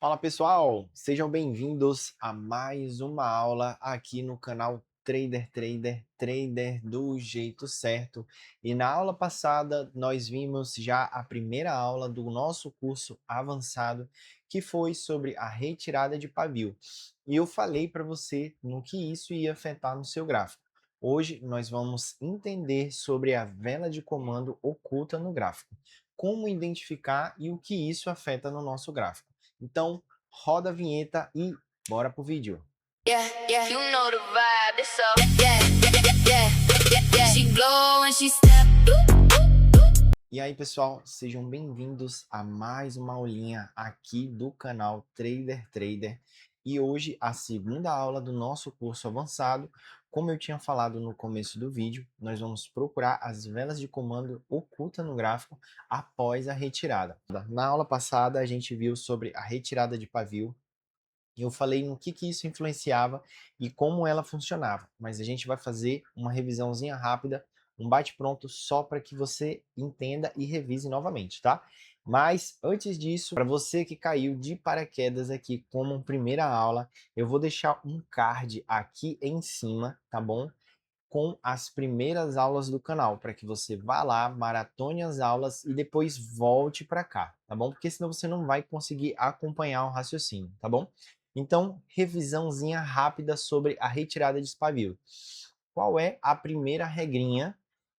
Fala pessoal, sejam bem-vindos a mais uma aula aqui no canal Trader do jeito certo. E na aula passada nós vimos já a primeira aula do nosso curso avançado, que foi sobre a retirada de pavio. E eu falei para você no que isso ia afetar no seu gráfico. Hoje nós vamos entender sobre a vela de comando oculta no gráfico, como identificar e o que isso afeta no nosso gráfico. Então, roda a vinheta e bora pro vídeo. Yeah, yeah, you know the vibe. It's so yeah, yeah, yeah, yeah. She glow when she step. E aí, pessoal, sejam bem-vindos a mais uma aulinha aqui do canal Trader. E hoje a segunda aula do nosso curso avançado. Como eu tinha falado no começo do vídeo, nós vamos procurar as velas de comando oculta no gráfico após a retirada. Na aula passada, a gente viu sobre a retirada de pavio. Eu falei no que isso influenciava e como ela funcionava, mas a gente vai fazer uma revisãozinha rápida, um bate-pronto só para que você entenda e revise novamente, tá? Mas antes disso, para você que caiu de paraquedas aqui como primeira aula, eu vou deixar um card aqui em cima, tá bom? Com as primeiras aulas do canal, para que você vá lá, maratone as aulas e depois volte para cá, tá bom? Porque senão você não vai conseguir acompanhar o raciocínio, tá bom? Então, revisãozinha rápida sobre a retirada de pavio. Qual é a primeira regrinha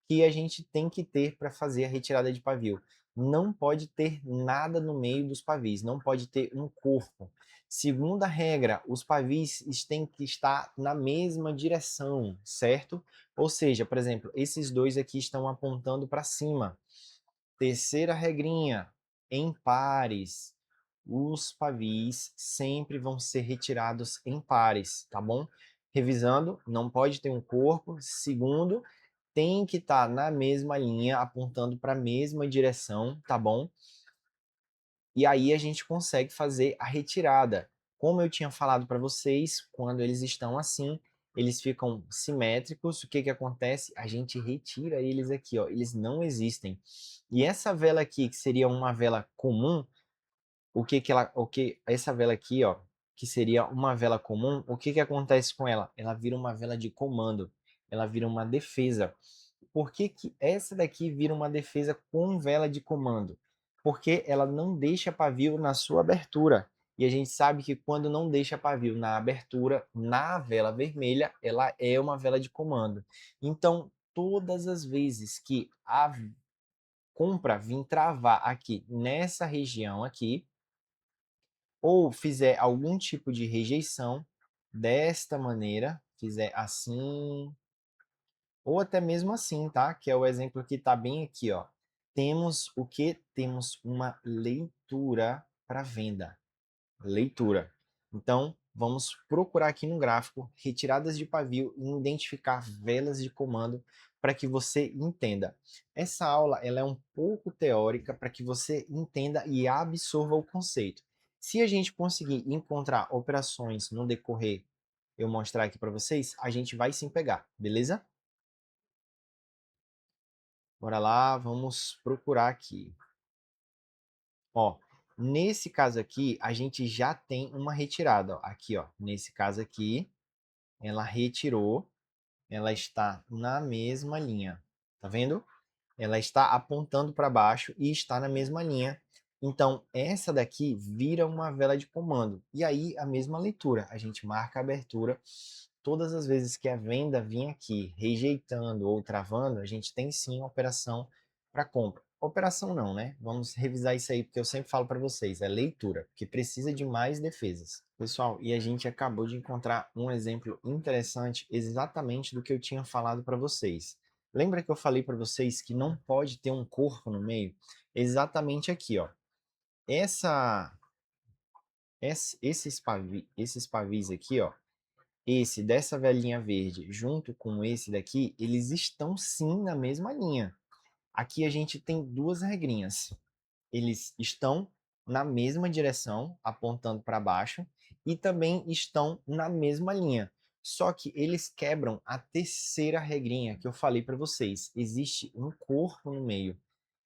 que a gente tem que ter para fazer a retirada de pavio? Não pode ter nada no meio dos pavis, não pode ter um corpo. Segunda regra, os pavis têm que estar na mesma direção, certo? Ou seja, por exemplo, esses dois aqui estão apontando para cima. Terceira regrinha, em pares. Os pavis sempre vão ser retirados em pares, tá bom? Revisando, não pode ter um corpo. Segundo, tem que estar na mesma linha, apontando para a mesma direção, tá bom? E aí a gente consegue fazer a retirada. Como eu tinha falado para vocês, quando eles estão assim, eles ficam simétricos. O que acontece? A gente retira eles aqui, ó. Eles não existem. E essa vela aqui, que seria uma vela comum, essa vela aqui, ó, que seria uma vela comum, o que acontece com ela? Ela vira uma vela de comando. Ela vira uma defesa. Por que essa daqui vira uma defesa com vela de comando? Porque ela não deixa pavio na sua abertura. E a gente sabe que quando não deixa pavio na abertura, na vela vermelha, ela é uma vela de comando. Então, todas as vezes que a compra vir travar aqui nessa região aqui, ou fizer algum tipo de rejeição desta maneira, fizer assim, ou até mesmo assim, tá? Que é o exemplo que está bem aqui, ó. Temos o que? Temos uma leitura para venda. Leitura. Então, vamos procurar aqui no gráfico retiradas de pavio e identificar velas de comando para que você entenda. Essa aula ela é um pouco teórica para que você entenda e absorva o conceito. Se a gente conseguir encontrar operações no decorrer, eu mostrar aqui para vocês, a gente vai sim pegar, beleza? Bora lá, vamos procurar aqui. Ó, nesse caso aqui, a gente já tem uma retirada. Ó. Aqui, ó, nesse caso aqui, ela retirou, ela está na mesma linha. Tá vendo? Ela está apontando para baixo e está na mesma linha. Então, essa daqui vira uma vela de comando. E aí, a mesma leitura. A gente marca a abertura. Todas as vezes que a venda vir aqui rejeitando ou travando, a gente tem sim uma operação para compra. Operação não, né? Vamos revisar isso aí, porque eu sempre falo para vocês, é leitura, que precisa de mais defesas. Pessoal, e a gente acabou de encontrar um exemplo interessante exatamente do que eu tinha falado para vocês. Lembra que eu falei para vocês que não pode ter um corpo no meio? Exatamente aqui, ó. Essa, esses pavis aqui, ó, esse dessa velinha verde junto com esse daqui, eles estão sim na mesma linha. Aqui a gente tem duas regrinhas. Eles estão na mesma direção, apontando para baixo, e também estão na mesma linha. Só que eles quebram a terceira regrinha que eu falei para vocês. Existe um corpo no meio.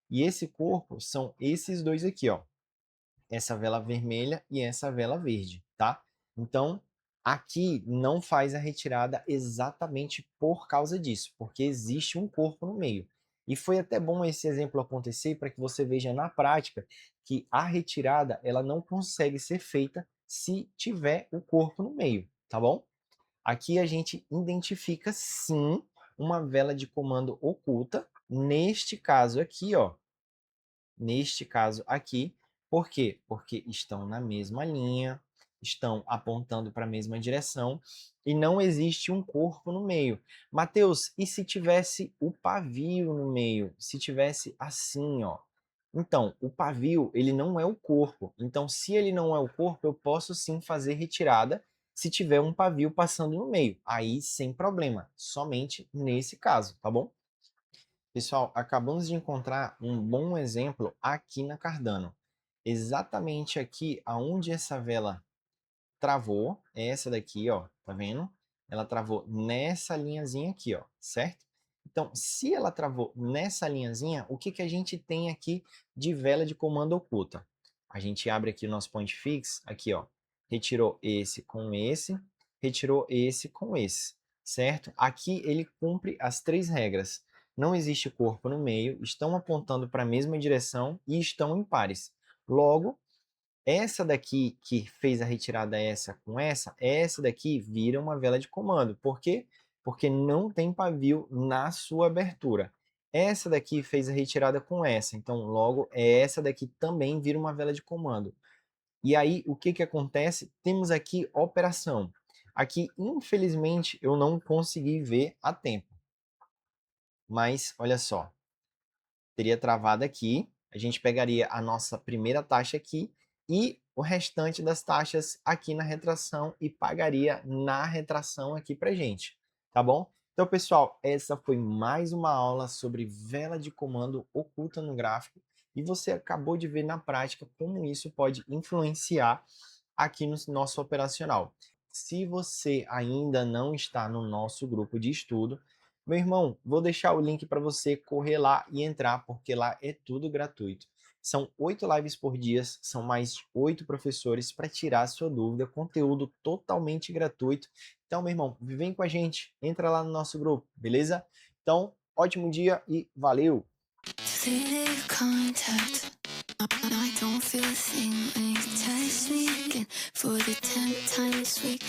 E esse corpo são esses dois aqui, ó. essa vela vermelha e essa vela verde, tá? Então, aqui não faz a retirada exatamente por causa disso, porque existe um corpo no meio. E foi até bom esse exemplo acontecer para que você veja na prática que a retirada ela não consegue ser feita se tiver o corpo no meio, tá bom? Aqui a gente identifica sim uma vela de comando oculta, neste caso aqui, ó, neste caso aqui. Por quê? Porque estão na mesma linha, estão apontando para a mesma direção e não existe um corpo no meio. Mateus, e se tivesse o pavio no meio? Se tivesse assim, ó. Então, o pavio, ele não é o corpo. Então, se ele não é o corpo, eu posso sim fazer retirada se tiver um pavio passando no meio. Aí, sem problema, somente nesse caso, tá bom? Pessoal, acabamos de encontrar um bom exemplo aqui na Cardano. Exatamente aqui aonde essa vela travou, é essa daqui, ó, tá vendo? Ela travou nessa linhazinha aqui, ó, certo? Então, se ela travou nessa linhazinha, o que que a gente tem aqui de vela de comando oculta? A gente abre aqui o nosso point fix, aqui, ó, retirou esse com esse, retirou esse com esse, certo? Aqui ele cumpre as três regras. Não existe corpo no meio, estão apontando para a mesma direção e estão em pares. Logo, essa daqui que fez a retirada essa daqui vira uma vela de comando. Por quê? Porque não tem pavio na sua abertura. Essa daqui fez a retirada com essa, então logo essa daqui também vira uma vela de comando. E aí o que que acontece? Temos aqui operação. Aqui, infelizmente, eu não consegui ver a tempo. Mas olha só, teria travado aqui, a gente pegaria a nossa primeira taxa aqui e o restante das taxas aqui na retração e pagaria na retração aqui pra gente, tá bom? Então, pessoal, essa foi mais uma aula sobre vela de comando oculta no gráfico e você acabou de ver na prática como isso pode influenciar aqui no nosso operacional. Se você ainda não está no nosso grupo de estudo, meu irmão, vou deixar o link para você correr lá e entrar, porque lá é tudo gratuito. São 8 lives por dia, são mais 8 professores para tirar a sua dúvida, conteúdo totalmente gratuito. Então, meu irmão, vem com a gente, entra lá no nosso grupo, beleza? Então, ótimo dia e valeu! I don't feel a thing when you text me again for the 10th time this week.